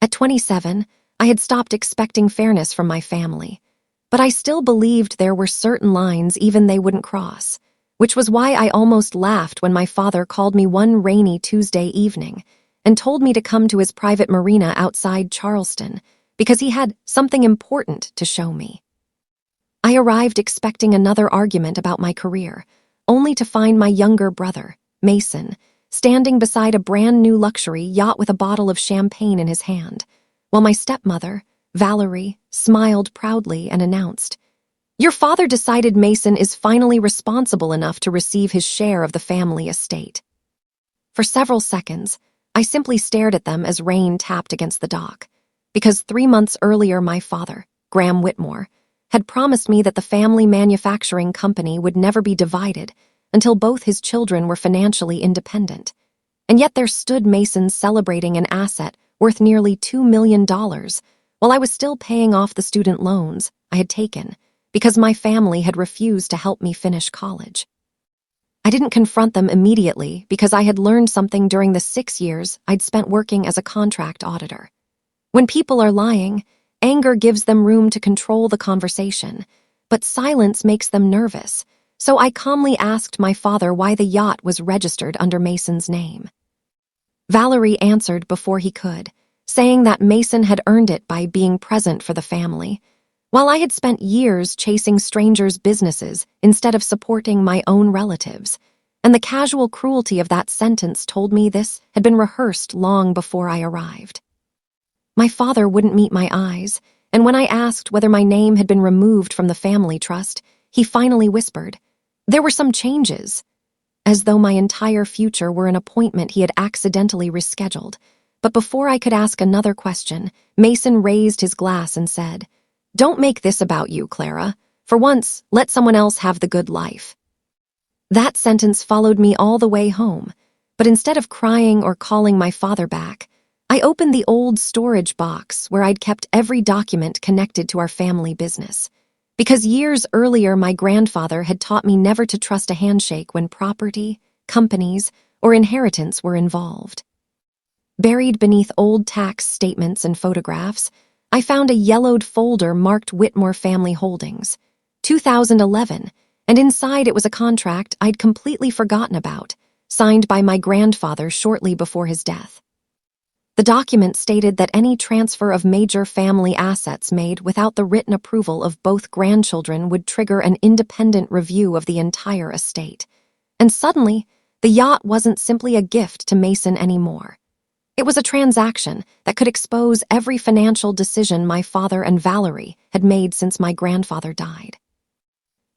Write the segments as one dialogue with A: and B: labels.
A: At 27, I had stopped expecting fairness from my family, but I still believed there were certain lines even they wouldn't cross, which was why I almost laughed when my father called me one rainy Tuesday evening and told me to come to his private marina outside Charleston because he had something important to show me. I arrived expecting another argument about my career, only to find my younger brother, Mason, standing beside a brand new luxury yacht with a bottle of champagne in his hand, while my stepmother, Valerie, smiled proudly and announced, "Your father decided Mason is finally responsible enough to receive his share of the family estate." For several seconds, I simply stared at them as rain tapped against the dock, because 3 months earlier my father, Clara Whitmore, had promised me that the family manufacturing company would never be divided until both his children were financially independent. And yet there stood Mason celebrating an asset worth nearly $2 million, while I was still paying off the student loans I had taken because my family had refused to help me finish college. I didn't confront them immediately because I had learned something during the 6 years I'd spent working as a contract auditor. When people are lying, anger gives them room to control the conversation, but silence makes them nervous. So I calmly asked my father why the yacht was registered under Mason's name. Valerie answered before he could, saying that Mason had earned it by being present for the family, while I had spent years chasing strangers' businesses instead of supporting my own relatives, and the casual cruelty of that sentence told me this had been rehearsed long before I arrived. My father wouldn't meet my eyes, and when I asked whether my name had been removed from the family trust, he finally whispered, "There were some changes," as though my entire future were an appointment he had accidentally rescheduled. But before I could ask another question, Mason raised his glass and said, "Don't make this about you, Clara. For once, let someone else have the good life." That sentence followed me all the way home, but instead of crying or calling my father back, I opened the old storage box where I'd kept every document connected to our family business. Because years earlier my grandfather had taught me never to trust a handshake when property, companies, or inheritance were involved. Buried beneath old tax statements and photographs, I found a yellowed folder marked Whitmore Family Holdings, 2011, and inside it was a contract I'd completely forgotten about, signed by my grandfather shortly before his death. The document stated that any transfer of major family assets made without the written approval of both grandchildren would trigger an independent review of the entire estate. And suddenly, the yacht wasn't simply a gift to Mason anymore. It was a transaction that could expose every financial decision my father and Valerie had made since my grandfather died.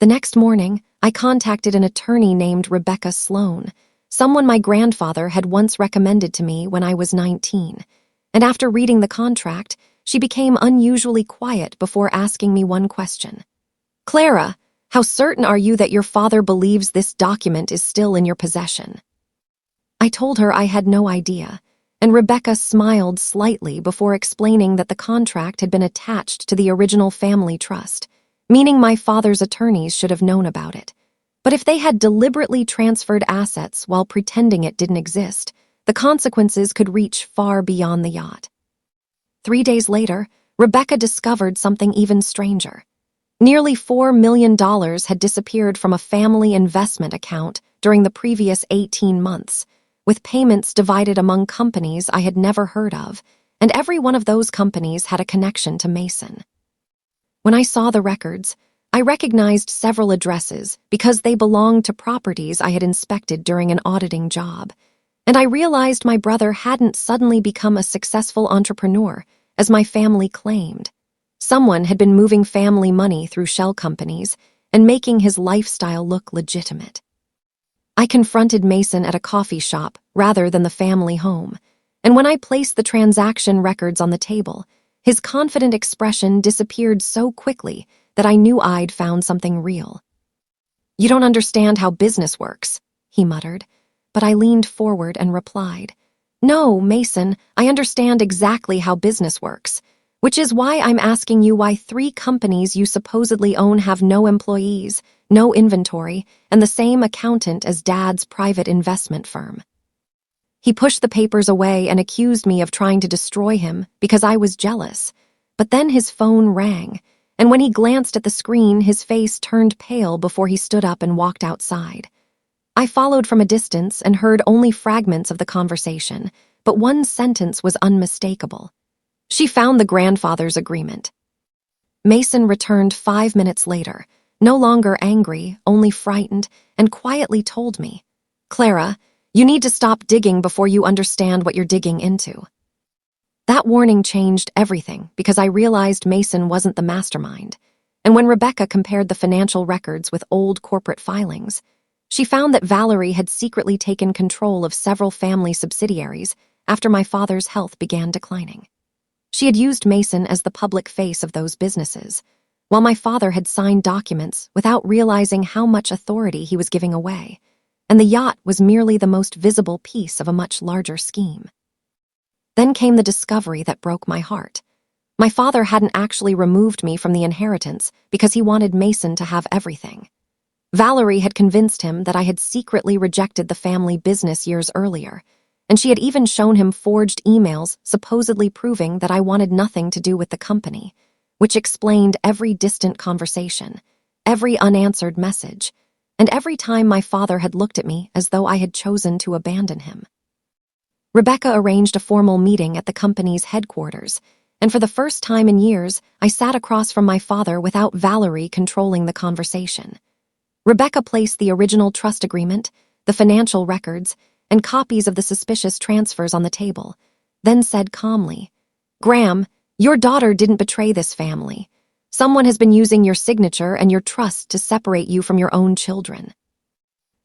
A: The next morning, I contacted an attorney named Rebecca Sloan, someone my grandfather had once recommended to me when I was 19, and after reading the contract, she became unusually quiet before asking me one question. "Clara, how certain are you that your father believes this document is still in your possession?" I told her I had no idea, and Rebecca smiled slightly before explaining that the contract had been attached to the original family trust, meaning my father's attorneys should have known about it. But if they had deliberately transferred assets while pretending it didn't exist, the consequences could reach far beyond the yacht. 3 days later, Rebecca discovered something even stranger. Nearly $4 million had disappeared from a family investment account during the previous 18 months, with payments divided among companies I had never heard of, and every one of those companies had a connection to Mason. When I saw the records, I recognized several addresses because they belonged to properties I had inspected during an auditing job, and I realized my brother hadn't suddenly become a successful entrepreneur, as my family claimed. Someone had been moving family money through shell companies and making his lifestyle look legitimate. I confronted Mason at a coffee shop rather than the family home, and when I placed the transaction records on the table, his confident expression disappeared so quickly that I knew I'd found something real. "You don't understand how business works," he muttered, but I leaned forward and replied, "No, Mason, I understand exactly how business works, which is why I'm asking you why 3 companies you supposedly own have no employees, no inventory, and the same accountant as Dad's private investment firm." He pushed the papers away and accused me of trying to destroy him because I was jealous. But then his phone rang, and when he glanced at the screen, his face turned pale before he stood up and walked outside. I followed from a distance and heard only fragments of the conversation, but one sentence was unmistakable. She found the grandfather's agreement. Mason returned 5 minutes later, no longer angry, only frightened, and quietly told me, "Clara, you need to stop digging before you understand what you're digging into." That warning changed everything because I realized Mason wasn't the mastermind. And when Rebecca compared the financial records with old corporate filings, she found that Valerie had secretly taken control of several family subsidiaries after my father's health began declining. She had used Mason as the public face of those businesses, while my father had signed documents without realizing how much authority he was giving away, and the yacht was merely the most visible piece of a much larger scheme. Then came the discovery that broke my heart. My father hadn't actually removed me from the inheritance because he wanted Mason to have everything. Valerie had convinced him that I had secretly rejected the family business years earlier, and she had even shown him forged emails supposedly proving that I wanted nothing to do with the company, which explained every distant conversation, every unanswered message, and every time my father had looked at me as though I had chosen to abandon him. Rebecca arranged a formal meeting at the company's headquarters, and for the first time in years, I sat across from my father without Valerie controlling the conversation. Rebecca placed the original trust agreement, the financial records, and copies of the suspicious transfers on the table, then said calmly, "Graham, your daughter didn't betray this family. Someone has been using your signature and your trust to separate you from your own children."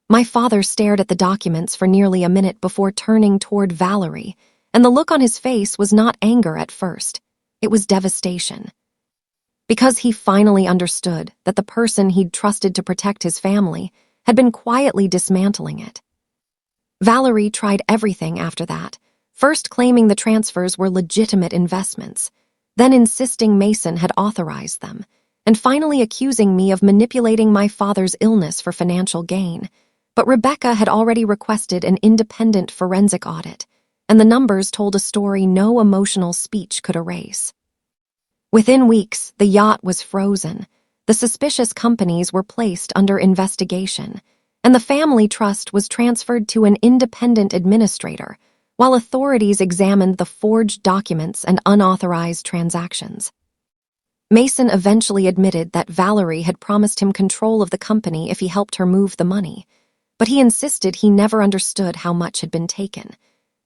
A: My father stared at the documents for nearly a minute before turning toward Valerie, and the look on his face was not anger at first. It was devastation. Because he finally understood that the person he'd trusted to protect his family had been quietly dismantling it. Valerie tried everything after that, first claiming the transfers were legitimate investments, then insisting Mason had authorized them, and finally accusing me of manipulating my father's illness for financial gain. But Rebecca had already requested an independent forensic audit, and the numbers told a story no emotional speech could erase. Within weeks, the yacht was frozen, the suspicious companies were placed under investigation, and the family trust was transferred to an independent administrator, while authorities examined the forged documents and unauthorized transactions. Mason eventually admitted that Valerie had promised him control of the company if he helped her move the money, but he insisted he never understood how much had been taken.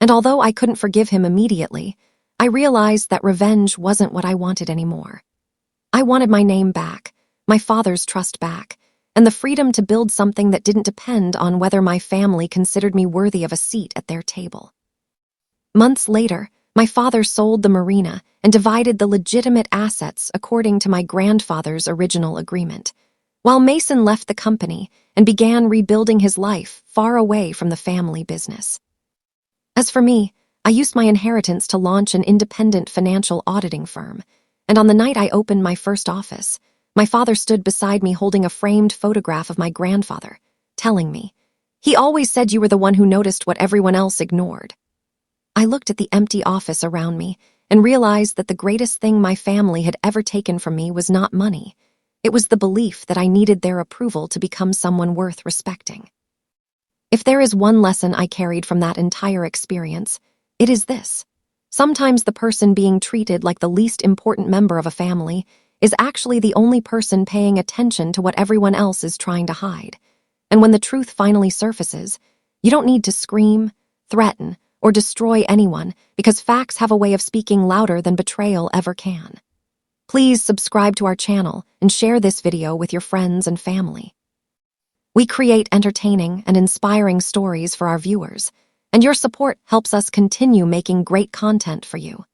A: And although I couldn't forgive him immediately, I realized that revenge wasn't what I wanted anymore. I wanted my name back, my father's trust back, and the freedom to build something that didn't depend on whether my family considered me worthy of a seat at their table. Months later, my father sold the marina and divided the legitimate assets according to my grandfather's original agreement, while Mason left the company and began rebuilding his life far away from the family business. As for me, I used my inheritance to launch an independent financial auditing firm, and on the night I opened my first office, my father stood beside me holding a framed photograph of my grandfather, telling me, "He always said you were the one who noticed what everyone else ignored." I looked at the empty office around me and realized that the greatest thing my family had ever taken from me was not money. It was the belief that I needed their approval to become someone worth respecting. If there is one lesson I carried from that entire experience, it is this. Sometimes the person being treated like the least important member of a family is actually the only person paying attention to what everyone else is trying to hide. And when the truth finally surfaces, you don't need to scream, threaten, or destroy anyone because facts have a way of speaking louder than betrayal ever can. Please subscribe to our channel and share this video with your friends and family. We create entertaining and inspiring stories for our viewers, and your support helps us continue making great content for you.